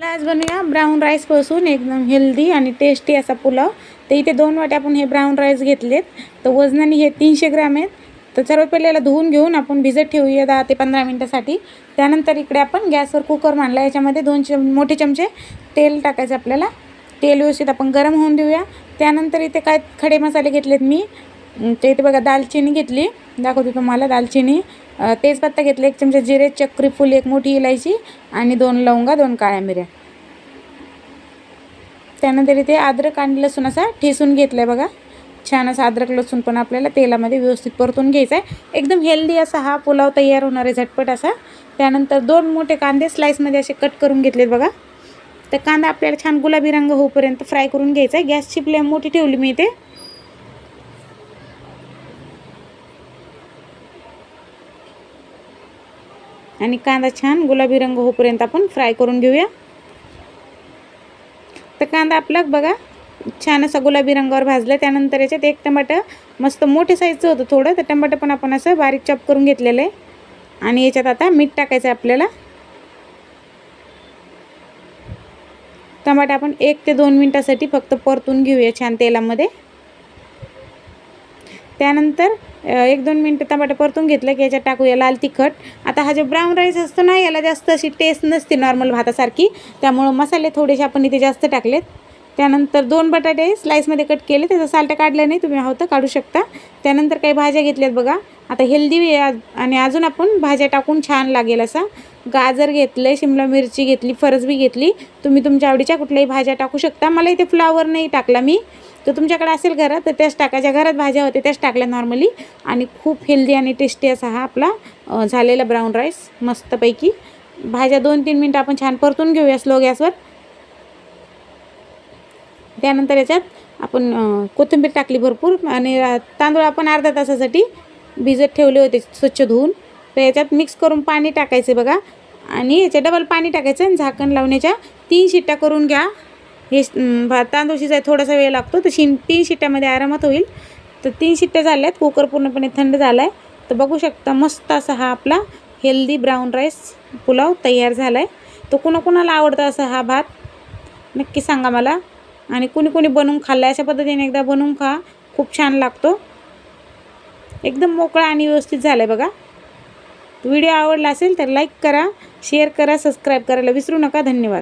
आज बनवूया ब्राऊन राईसपासून एकदम हेल्दी आणि टेस्टी असा पुलाव. तर इथे 2 वाट्या आपण हे ब्राऊन राईस घेतलेत. तर वजनाने हे 300 ग्रॅम आहेत. तर सर्व पहिले याला धुवून घेऊन आपण भिजत ठेवूया 10 ते 15 मिनिटासाठी. त्यानंतर इकडे आपण गॅसवर कुकर मांडला. याच्यामध्ये 2 मोठे चमचे तेल टाकायचं आपल्याला. तेल व्यवस्थित आपण गरम होऊन देऊया. त्यानंतर इथे काय खडे मसाले घेतलेत मी. तर इथे बघा दालचिनी घेतली, दाखवते तुम्हाला. दालचिनी, तेजपत्ता घेतले, 1 चमचा जिरे, चक्री फूल, 1 मोठी इलायची आणि 2 लवंगा, 2 काळ्या मिऱ्या. त्यानंतर इथे अद्रक आणि लसूण असा ठेसून घेतलाय बघा. छान असा अद्रक लसूण पण आपल्याला तेलामध्ये व्यवस्थित परतून घ्यायचा आहे. एकदम हेल्दी असा हा पुलाव तयार होणार आहे, झटपट असा. त्यानंतर 2 मोठे कांदे स्लाइसमध्ये असे कट करून घेतलेत बघा. तर कांदा आपल्याला छान गुलाबी रंग होईपर्यंत फ्राय करून घ्यायचा आहे. गॅसची फ्लेम मोठी ठेवली मी इथे. आणि कांदा छान गुलाबी रंग होईपर्यंत आपण फ्राय करून घेऊया. तर कांदा आपला बघा छान असा गुलाबी रंगावर भाजला. त्यानंतर याच्यात 1 टमाटर मस्त मोठे साईजचं होतं थोडं. तर टमाटर पण आपण असं बारीक चॉप करून घेतलेलं आहे. आणि याच्यात आता मीठ टाकायचं आहे आपल्याला. टमाटर आपण 1 ते 2 मिनिटासाठी फक्त परतून घेऊया छान तेलामध्ये. त्यानंतर 1-2 मिनिटं टमाटर परतून घेतलं की याच्यात टाकूया लाल तिखट. आता हा जो ब्राऊन राईस असतो ना, याला जास्त अशी टेस्ट नसते नॉर्मल भातासारखी, त्यामुळं मसाले थोडेसे आपण इथे जास्त टाकलेत. त्यानंतर 2 बटाटे स्लाइसमध्ये कट केले, त्याचं साल्ट काढलं नाही, तुम्ही हवं तर काढू शकता. त्यानंतर काही भाज्या घेतल्यात बघा. आता हेल्दी आणि अजून आपण भाज्या टाकून छान लागेल असा. गाजर घेतलं, शिमला मिरची घेतली, फरसबी घेतली. तुम्ही तुमच्या आवडीच्या कुठल्याही भाज्या टाकू शकता. मला इथे फ्लावर नाही टाकला मी, तर तुमच्याकडे असेल घरात तर त्याच टाकायच्या. घरात भाज्या होते त्याच टाकल्या नॉर्मली. आणि खूप हेल्दी आणि टेस्टी असा हा आपला झालेला ब्राऊन राईस मस्तपैकी. भाज्या 2-3 मिनिटं आपण छान परतून घेऊया स्लो गॅसवर. त्यानंतर याच्यात आपण कोथिंबीर टाकली भरपूर. आणि तांदूळ आपण अर्धा तासासाठी भिजत ठेवले होते स्वच्छ धुवून. तर याच्यात मिक्स करून पाणी टाकायचं बघा. आणि याच्यात डबल पाणी टाकायचं आणि झाकण लावण्याच्या 3 शिट्ट्या करून घ्या. हे तांदूळ शिजायला थोडासा वेळ लागतो, तर 3 शिट्ट्यामध्ये आरामात होईल. तर 3 शिट्ट्या झाल्यात. कुकर पूर्णपणे थंड झाला आहे. तर बघू शकता मस्त असा हा आपला हेल्दी ब्राऊन राईस पुलाव तयार झाला आहे. तर कुणाकुणाला आवडतं असा हा भात नक्की सांगा मला. आणि कुणी बनवून खाल्ला, अशा पद्धतीने एकदा बनवून खा, खूप छान लागतो. एकदम मोकळा आणि व्यवस्थित झाला आहे बघा. व्हिडिओ आवडला असेल तर लाईक करा, शेअर करा, सबस्क्राईब करायला विसरू नका. धन्यवाद.